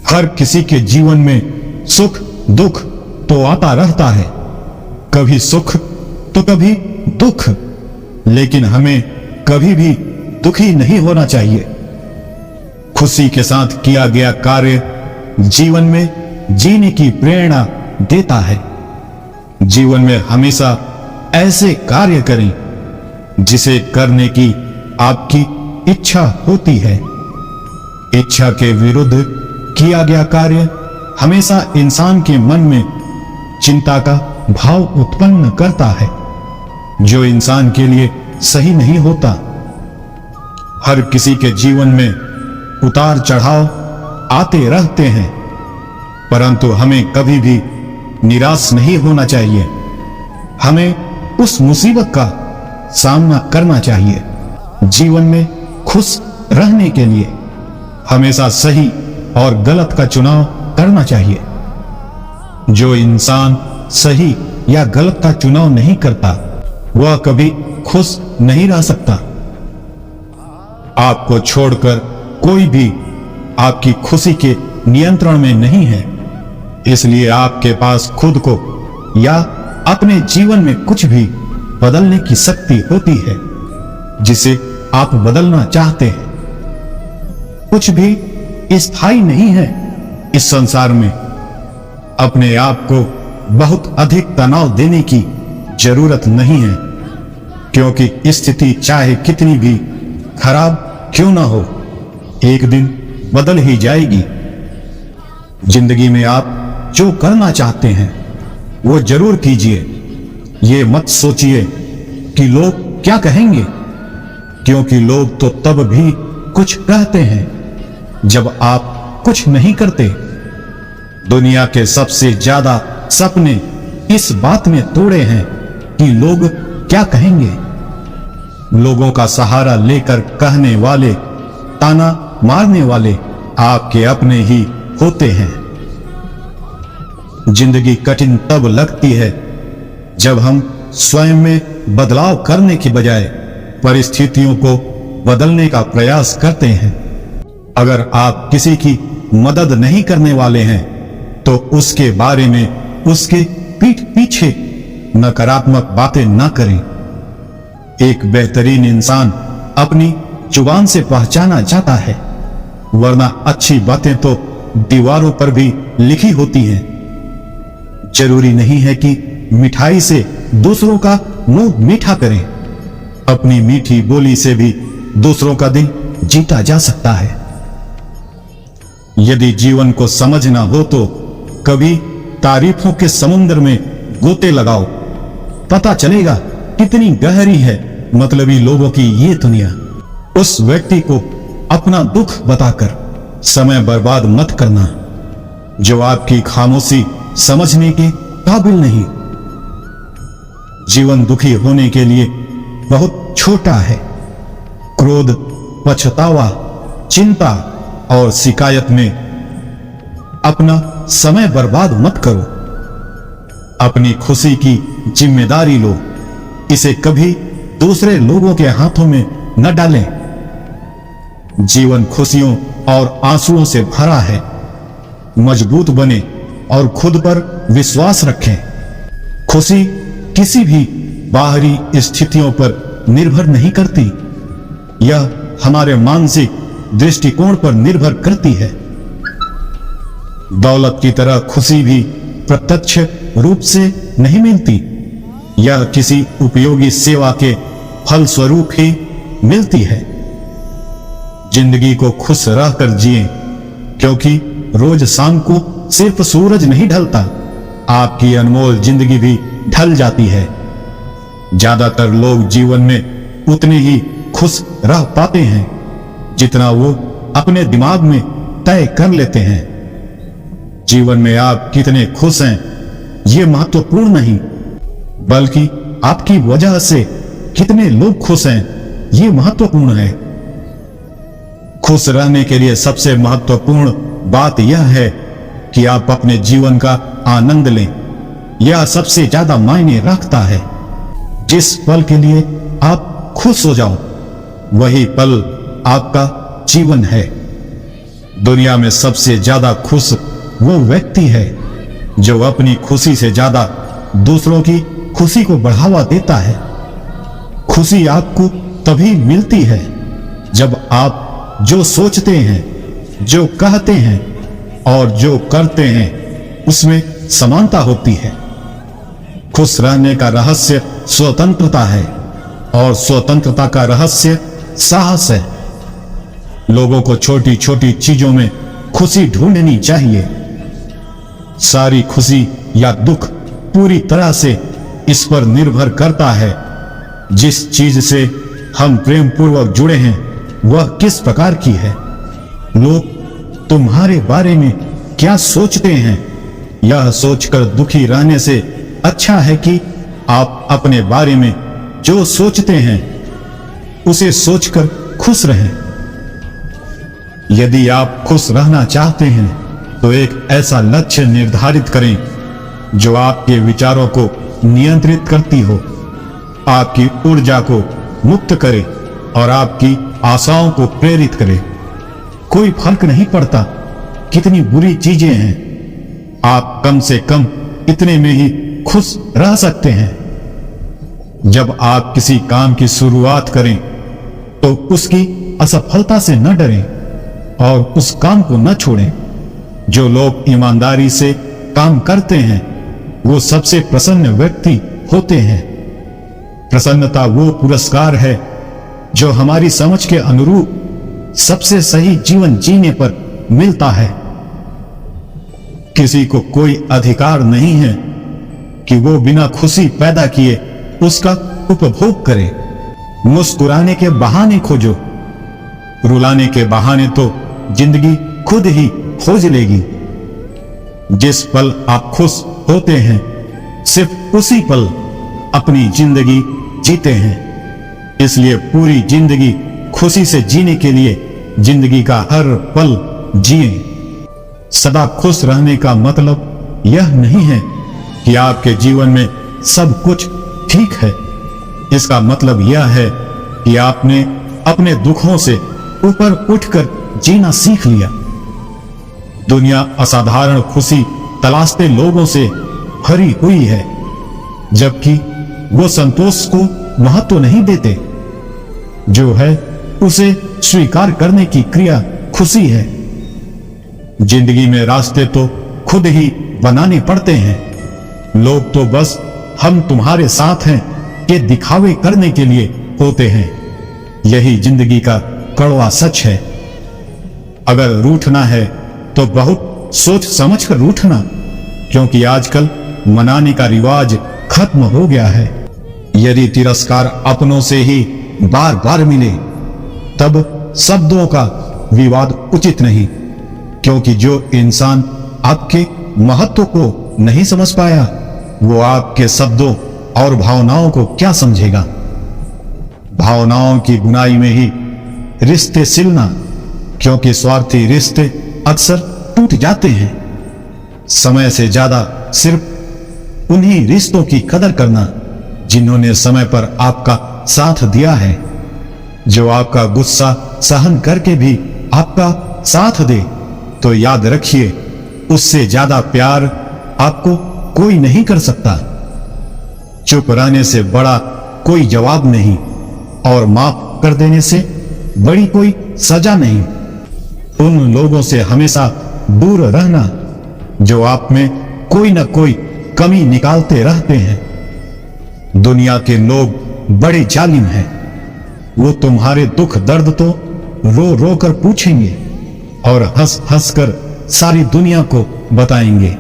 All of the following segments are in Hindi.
हर किसी के जीवन में सुख दुख तो आता रहता है, कभी सुख तो कभी दुख, लेकिन हमें कभी भी दुखी नहीं होना चाहिए। खुशी के साथ किया गया कार्य जीवन में जीने की प्रेरणा देता है। जीवन में हमेशा ऐसे कार्य करें जिसे करने की आपकी इच्छा होती है। इच्छा के विरुद्ध किया गया कार्य हमेशा इंसान के मन में चिंता का भाव उत्पन्न करता है, जो इंसान के लिए सही नहीं होता। हर किसी के जीवन में उतार चढ़ाव आते रहते हैं, परंतु हमें कभी भी निराश नहीं होना चाहिए। हमें उस मुसीबत का सामना करना चाहिए। जीवन में खुश रहने के लिए हमेशा सही और गलत का चुनाव करना चाहिए। जो इंसान सही या गलत का चुनाव नहीं करता, वह कभी खुश नहीं रह सकता। आपको छोड़कर कोई भी आपकी खुशी के नियंत्रण में नहीं है, इसलिए आपके पास खुद को या अपने जीवन में कुछ भी बदलने की शक्ति होती है जिसे आप बदलना चाहते हैं। कुछ भी स्थायी नहीं है इस संसार में। अपने आप को बहुत अधिक तनाव देने की जरूरत नहीं है, क्योंकि स्थिति चाहे कितनी भी खराब क्यों ना हो, एक दिन बदल ही जाएगी। जिंदगी में आप जो करना चाहते हैं वो जरूर कीजिए। ये मत सोचिए कि लोग क्या कहेंगे, क्योंकि लोग तो तब भी कुछ कहते हैं जब आप कुछ नहीं करते। दुनिया के सबसे ज्यादा सपने इस बात में तोड़े हैं कि लोग क्या कहेंगे। लोगों का सहारा लेकर कहने वाले, ताना मारने वाले आपके अपने ही होते हैं। जिंदगी कठिन तब लगती है जब हम स्वयं में बदलाव करने की बजाय परिस्थितियों को बदलने का प्रयास करते हैं। अगर आप किसी की मदद नहीं करने वाले हैं तो उसके बारे में उसके पीठ पीछे नकारात्मक बातें न करें। एक बेहतरीन इंसान अपनी जुबान से पहचाना जाता है, वरना अच्छी बातें तो दीवारों पर भी लिखी होती हैं। जरूरी नहीं है कि मिठाई से दूसरों का मुंह मीठा करें। अपनी मीठी बोली से भी दूसरों का दिल जीता जा सकता है। यदि जीवन को समझना हो तो कभी तारीफों के समुद्र में गोते लगाओ, पता चलेगा कितनी गहरी है मतलबी लोगों की ये दुनिया। उस व्यक्ति को अपना दुख बताकर समय बर्बाद मत करना जो आपकी खामोशी समझने के काबिल नहीं। जीवन दुखी होने के लिए बहुत छोटा है। क्रोध, पछतावा, चिंता और शिकायत में अपना समय बर्बाद मत करो। अपनी खुशी की जिम्मेदारी लो, इसे कभी दूसरे लोगों के हाथों में न डालें। जीवन खुशियों और आंसुओं से भरा है। मजबूत बने और खुद पर विश्वास रखें। खुशी किसी भी बाहरी स्थितियों पर निर्भर नहीं करती, यह हमारे मानसिक दृष्टिकोण पर निर्भर करती है। दौलत की तरह खुशी भी प्रत्यक्ष रूप से नहीं मिलती, यह किसी उपयोगी सेवा के फलस्वरूप ही मिलती है। जिंदगी को खुश रहकर जिएं, क्योंकि रोज शाम को सिर्फ सूरज नहीं ढलता, आपकी अनमोल जिंदगी भी ढल जाती है। ज्यादातर लोग जीवन में उतने ही खुश रह पाते हैं जितना वो अपने दिमाग में तय कर लेते हैं। जीवन में आप कितने खुश हैं ये महत्वपूर्ण नहीं, बल्कि आपकी वजह से कितने लोग खुश हैं ये महत्वपूर्ण है। खुश रहने के लिए सबसे महत्वपूर्ण बात यह है कि आप अपने जीवन का आनंद लें। यह सबसे ज्यादा मायने रखता है। जिस पल के लिए आप खुश हो जाओ, वही पल आपका जीवन है। दुनिया में सबसे ज्यादा खुश वो व्यक्ति है जो अपनी खुशी से ज्यादा दूसरों की खुशी को बढ़ावा देता है। खुशी आपको तभी मिलती है जब आप जो सोचते हैं, जो कहते हैं और जो करते हैं उसमें समानता होती है। खुश रहने का रहस्य स्वतंत्रता है और स्वतंत्रता का रहस्य साहस है। लोगों को छोटी छोटी चीजों में खुशी ढूंढनी चाहिए। सारी खुशी या दुख पूरी तरह से इस पर निर्भर करता है जिस चीज से हम प्रेम पूर्वक जुड़े हैं वह किस प्रकार की है। लोग तुम्हारे बारे में क्या सोचते हैं, यह सोचकर दुखी रहने से अच्छा है कि आप अपने बारे में जो सोचते हैं उसे सोचकर खुश रहें। यदि आप खुश रहना चाहते हैं तो एक ऐसा लक्ष्य निर्धारित करें जो आपके विचारों को नियंत्रित करती हो, आपकी ऊर्जा को मुक्त करे और आपकी आशाओं को प्रेरित करे। कोई फर्क नहीं पड़ता कितनी बुरी चीजें हैं, आप कम से कम इतने में ही खुश रह सकते हैं। जब आप किसी काम की शुरुआत करें तो उसकी असफलता से न डरें और उस काम को न छोड़ें। जो लोग ईमानदारी से काम करते हैं वो सबसे प्रसन्न व्यक्ति होते हैं। प्रसन्नता वो पुरस्कार है जो हमारी समझ के अनुरूप सबसे सही जीवन जीने पर मिलता है। किसी को कोई अधिकार नहीं है कि वो बिना खुशी पैदा किए उसका उपभोग करे। मुस्कुराने के बहाने खोजो, रुलाने के बहाने तो जिंदगी खुद ही खोज लेगी। जिस पल आप खुश होते हैं सिर्फ उसी पल अपनी जिंदगी जीते हैं। इसलिए पूरी जिंदगी खुशी से जीने के लिए जिंदगी का हर पल जिए। सदा खुश रहने का मतलब यह नहीं है कि आपके जीवन में सब कुछ ठीक है। इसका मतलब यह है कि आपने अपने दुखों से ऊपर उठकर जीना सीख लिया। दुनिया असाधारण खुशी तलाशते लोगों से भरी हुई है, जबकि वो संतोष को महत्व नहीं देते। जो है उसे स्वीकार करने की क्रिया खुशी है। जिंदगी में रास्ते तो खुद ही बनाने पड़ते हैं। लोग तो बस हम तुम्हारे साथ हैं के दिखावे करने के लिए होते हैं। यही जिंदगी का कड़वा सच है। अगर रूठना है तो बहुत सोच समझ कर रूठना, क्योंकि आजकल मनाने का रिवाज खत्म हो गया है। यदि तिरस्कार अपनों से ही बार बार मिले तब शब्दों का विवाद उचित नहीं, क्योंकि जो इंसान आपके महत्व को नहीं समझ पाया वो आपके शब्दों और भावनाओं को क्या समझेगा। भावनाओं की बुनाई में ही रिश्ते सिलना, क्योंकि स्वार्थी रिश्ते अक्सर टूट जाते हैं। समय से ज्यादा सिर्फ उन्हीं रिश्तों की कदर करना जिन्होंने समय पर आपका साथ दिया है। जो आपका गुस्सा सहन करके भी आपका साथ दे तो याद रखिए उससे ज्यादा प्यार आपको कोई नहीं कर सकता। चुप रहने से बड़ा कोई जवाब नहीं और माफ कर देने से बड़ी कोई सजा नहीं। उन लोगों से हमेशा दूर रहना जो आप में कोई ना कोई कमी निकालते रहते हैं। दुनिया के लोग बड़े जालिम हैं। वो तुम्हारे दुख दर्द तो रो रो कर पूछेंगे और हंस हंस कर सारी दुनिया को बताएंगे।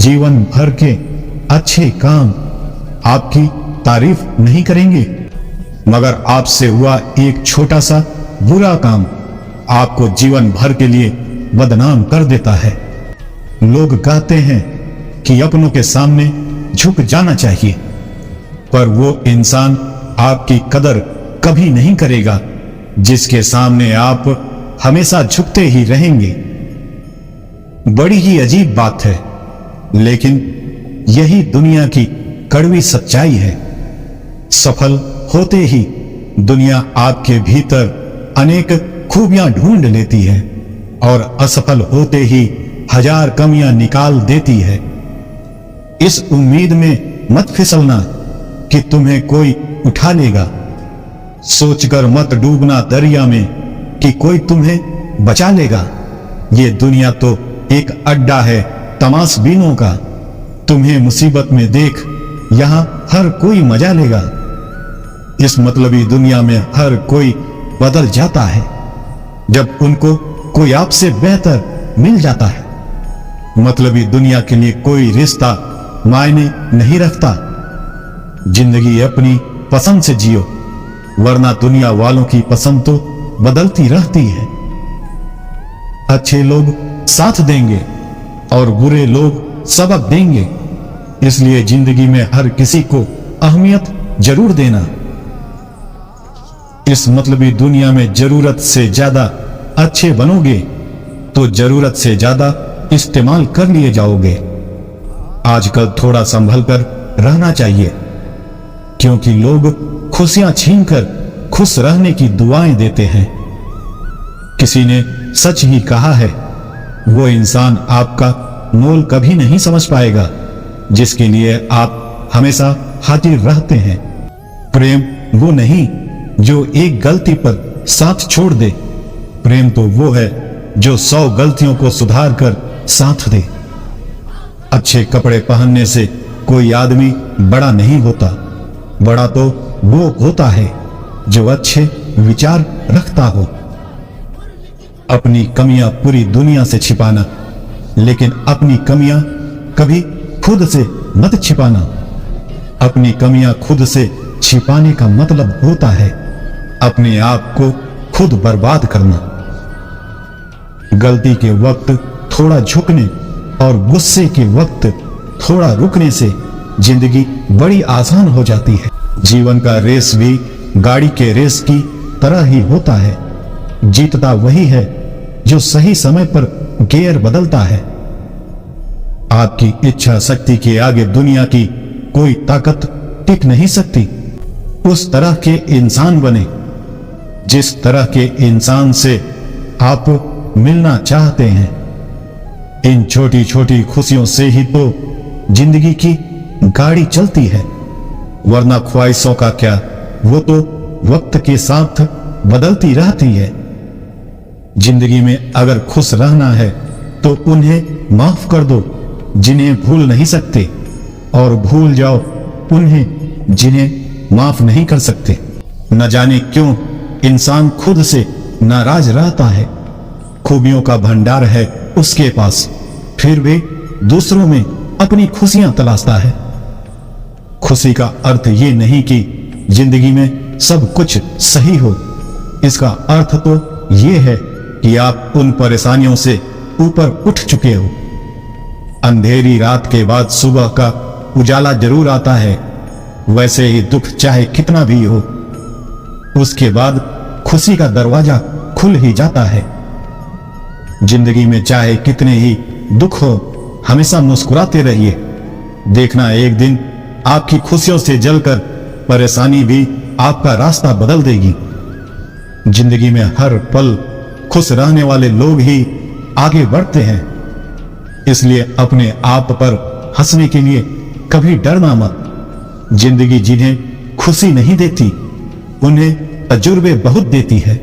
जीवन भर के अच्छे काम आपकी तारीफ नहीं करेंगे, मगर आपसे हुआ एक छोटा सा बुरा काम आपको जीवन भर के लिए बदनाम कर देता है। लोग कहते हैं कि अपनों के सामने झुक जाना चाहिए, पर वो इंसान आपकी कदर कभी नहीं करेगा जिसके सामने आप हमेशा झुकते ही रहेंगे। बड़ी ही अजीब बात है, लेकिन यही दुनिया की कड़वी सच्चाई है। सफल होते ही दुनिया आपके भीतर अनेक खूबियां ढूंढ लेती है और असफल होते ही हजार कमियां निकाल देती है। इस उम्मीद में मत फिसलना कि तुम्हें कोई उठा लेगा। सोचकर मत डूबना दरिया में कि कोई तुम्हें बचा लेगा। ये दुनिया तो एक अड्डा है तमाशबीनों का। तुम्हें मुसीबत में देख यहां हर कोई मजा लेगा। इस मतलबी दुनिया में हर कोई बदल जाता है जब उनको कोई आपसे बेहतर मिल जाता है। मतलबी दुनिया के लिए कोई रिश्ता मायने नहीं रखता। जिंदगी अपनी पसंद से जियो, वरना दुनिया वालों की पसंद तो बदलती रहती है। अच्छे लोग साथ देंगे और बुरे लोग सबक देंगे, इसलिए जिंदगी में हर किसी को अहमियत जरूर देना। इस मतलबी दुनिया में जरूरत से ज्यादा अच्छे बनोगे तो जरूरत से ज्यादा इस्तेमाल कर लिए जाओगे। आजकल थोड़ा संभल कर रहना चाहिए, क्योंकि लोग खुशियां छीनकर खुश रहने की दुआएं देते हैं। किसी ने सच ही कहा है, वो इंसान आपका मोल कभी नहीं समझ पाएगा जिसके लिए आप हमेशा हाजिर रहते हैं। प्रेम वो नहीं जो एक गलती पर साथ छोड़ दे, प्रेम तो वो है जो 100 गलतियों को सुधार कर साथ दे। अच्छे कपड़े पहनने से कोई आदमी बड़ा नहीं होता, बड़ा तो वो होता है जो अच्छे विचार रखता हो। अपनी कमियां पूरी दुनिया से छिपाना, लेकिन अपनी कमियां कभी खुद से मत छिपाना। अपनी कमियां खुद से छिपाने का मतलब होता है अपने आप को खुद बर्बाद करना। गलती के वक्त थोड़ा झुकने और गुस्से के वक्त थोड़ा रुकने से जिंदगी बड़ी आसान हो जाती है। जीवन का रेस भी गाड़ी के रेस की तरह ही होता है। जीतता वही है जो सही समय पर गियर बदलता है। आपकी इच्छा शक्ति के आगे दुनिया की कोई ताकत टिक नहीं सकती। उस तरह के इंसान बने जिस तरह के इंसान से आप मिलना चाहते हैं। इन छोटी छोटी खुशियों से ही तो जिंदगी की गाड़ी चलती है, वरना ख्वाहिशों का क्या, वो तो वक्त के साथ बदलती रहती है। जिंदगी में अगर खुश रहना है तो उन्हें माफ कर दो जिन्हें भूल नहीं सकते, और भूल जाओ उन्हें जिन्हें माफ नहीं कर सकते। न जाने क्यों इंसान खुद से नाराज रहता है। खूबियों का भंडार है उसके पास, फिर भी दूसरों में अपनी खुशियां तलाशता है। खुशी का अर्थ ये नहीं कि जिंदगी में सब कुछ सही हो। इसका अर्थ तो ये है कि आप उन परेशानियों से ऊपर उठ चुके हो। अंधेरी रात के बाद सुबह का उजाला जरूर आता है, वैसे ही दुख चाहे कितना भी हो, उसके बाद खुशी का दरवाजा खुल ही जाता है। जिंदगी में चाहे कितने ही दुख हो, हमेशा मुस्कुराते रहिए। देखना एक दिन आपकी खुशियों से जलकर परेशानी भी आपका रास्ता बदल देगी। जिंदगी में हर पल खुश रहने वाले लोग ही आगे बढ़ते हैं, इसलिए अपने आप पर हंसने के लिए कभी डरना मत। जिंदगी जिन्हें खुशी नहीं देती उन्हें तजुर्बे बहुत देती है।